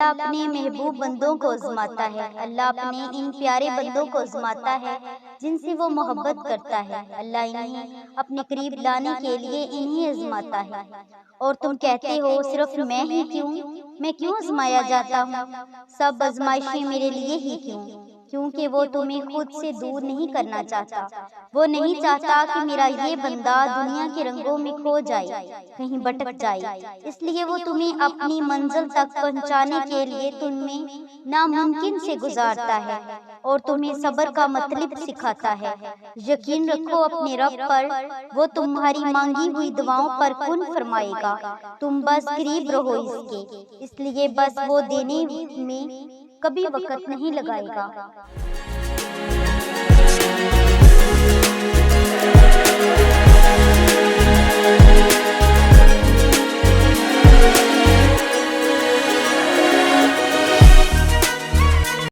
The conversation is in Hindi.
अल्लाह अपने महबूब बंदों को आज़माता है। अल्लाह अपने इन प्यारे बंदों को आज़माता है जिनसे वो मोहब्बत करता है। अल्लाह इन्हें अपने करीब लाने के लिए इन्हें आज़माता है। और तुम कहते हो सिर्फ मैं ही क्यों, मैं क्यों आज़माया जाता हूँ? सब आज़माइशें मेरे लिए ही क्यों? क्योंकि वो तुम्हें खुद से दूर नहीं करना चाहता। वो नहीं चाहता कि मेरा ये बंदा दुनिया के रंगों में खो जाए, कहीं भटक जाए। इसलिए वो तुम्हें अपनी मंजिल तक पहुंचाने के लिए तुम्हें नामुमकिन से गुजारता है और तुम्हें सब्र का मतलब सिखाता है। यकीन रखो अपने रब पर, वो तुम्हारी मांगी हुई दुआओं पर कुन फरमाएगा। तुम बस करीब रहो इसके, इसलिए बस वो देने में कभी वक्त नहीं लगाएगा।